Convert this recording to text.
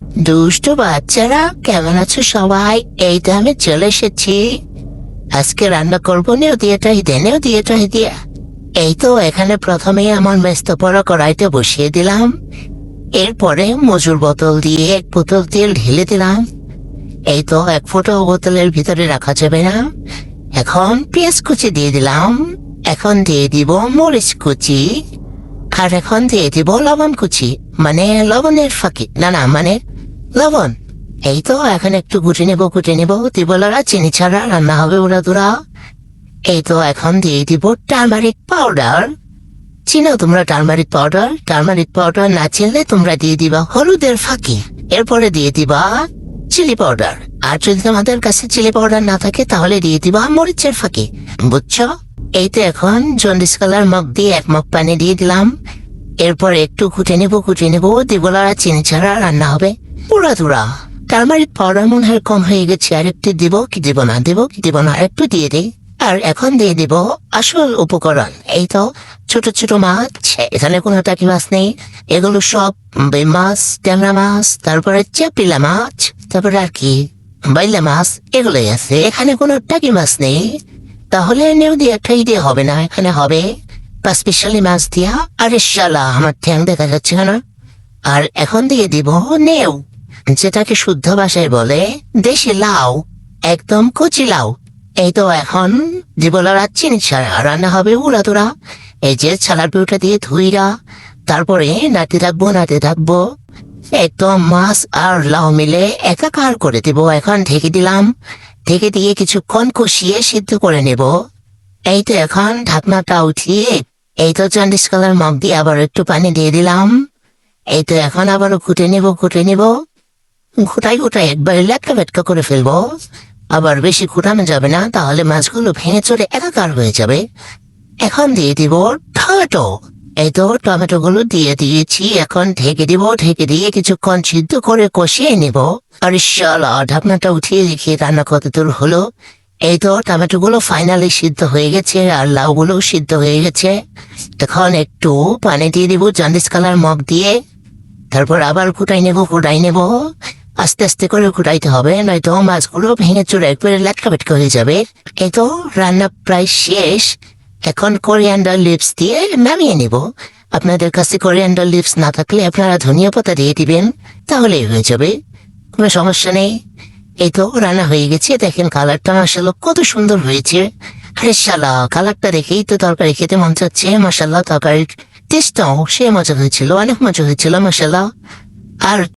দুষ্টু বাচ্চারা কেমন আছো সবাই? এই তো আমি চলে এসেছি। আজকে রান্না করবো নেও দিয়ে। এই তো এখানে প্রথমেই আমার মেস্ত পড়া কড়াইতে বসিয়ে দিলাম। এরপরে মজুর বোতল দিয়ে এক বোতল তেল ঢেলে দিলাম। এই তো এক ফোঁটা বোতলের ভিতরে রাখা যাবে না। এখন পেঁয়াজ কুচি দিয়ে দিলাম। এখন দিয়ে দিব মরিচ কুচি। আর এখন দিয়ে দিব লবণ কুচি, মানে লবণের ফাঁকি, না মানে লবণ। এই তো এখন একটু কুটে নেব দিবলারা চিনি ছাড়া রান্না হবে ওরা তোরা। এই তো এখন দিয়ে দিব টার্মারিক পাউডার। চিনো তোমরা টার্মারিক পাউডার না চিনলে তোমরা দিয়ে দিবা হলুদের ফাঁকি। এরপরে দিয়ে দিবা চিলি পাউডার। আর যদি তোমাদের কাছে চিলি পাউডার না থাকে তাহলে দিয়ে দিবা মরিচের ফাঁকি, বুঝছো? এই তো এখন জন্ডিস কালার মগ দিয়ে এক মগ পানি দিয়ে দিলাম। এরপর একটু কুটে নেব দিবলারা চিনি ছাড়া রান্না হবে পুরা তুরা। টার্মারিক পাউডার মনে হয় কম হয়ে গেছে, আর একটু দিব কি দিব না একটু দিয়ে দিই। আর এখন দিয়ে দিব আসল উপকরণ। এই তো ছোট ছোট মাছ, এখানে কোনো টাকি মাছ নেই। এগুলো সব মাছ, ট্যাংরা মাছ, তারপরে চাপিলা মাছ, তারপরে আর কি বাইলা মাছ, এগুলোই আছে। এখানে কোনো টাকি মাছ নেই। তাহলে নেও দিয়ে একটাই দিয়ে হবে না, এখানে হবে স্পেশালি মাছ দিয়া। আরে শালা আমার ঠ্যাং দেখা যাচ্ছে না। আর এখন দিয়ে দিব নেও, যেটাকে শুদ্ধ ভাষায় বলে দেশি লাউ, একদম কচি লাউ। এই তো এখন দিবলার চিনি ছাড়া রান্না হবে উড়াদুরা। এই যে ছালার পিউটা দিয়ে ধুইরা তারপরে নাড়তে থাকবো একদম মাছ আর লাউ মিলে একাকার করে দেব। এখন ঢেকে দিলাম, ঢেকে দিয়ে কিছুক্ষণ কষিয়ে সিদ্ধ করে নেব। এই তো এখন ঢাকনাটা উঠিয়ে এই তো জন্ডিস কালার মগ দিয়ে আবার একটু পানি দিয়ে দিলাম। এই তো এখন আবারও ঘুটে নেব ঘুটাই একবার লেটকা করে ফেলবো। আবার বেশি ঘুটানো যাবে না, তাহলে মাছগুলো ভেঙে চড়ে একাকার হয়ে যাবে। এখন দিয়ে দিব টমেটো। এই তো টমেটো গুলো দিয়ে দিয়েছি। এখন ঢেকে দিয়ে কিছুক্ষণ সিদ্ধ করে কষিয়ে নেব। আর শালা ঢাকনাটা উঠিয়ে দেখি রান্না কতদূর হলো। এই তো টমেটো গুলো ফাইনালি সিদ্ধ হয়ে গেছে, আর লাউ গুলো সিদ্ধ হয়ে গেছে। এখন একটু পানি দিয়ে দিব জন্ডিস কালার মগ দিয়ে। তারপর আবার ফুটাই নেব। আস্তে আস্তে করে ফুটাইতে হবে, নয়তো মাছগুলো ভেঙে চুরে একবারে লেটকা হয়ে যাবে। এই তো রান্না প্রায় শেষ। এখন কোরিয়ান্ডার লিভস দিয়ে নামিয়ে নেব। আপনাদের কাছে কোরিয়ান্ডার লিভস না থাকলে আপনারা ধনিয়া পাতা দিয়ে দিবেন, তাহলেই হয়ে যাবে, কোনো সমস্যা নেই। এই তো রান্না হয়ে গেছে। দেখেন কালারটা মাশাআল্লাহ কত সুন্দর হয়েছে। আরে শালা কালারটা দেখেই তো তরকারি খেতে মন চাচ্ছে। মাশাআল্লাহ তরকারির টেস্টটাও সে মজা হয়েছিল, অনেক মজা হয়েছিল মাশাআল্লাহ। আর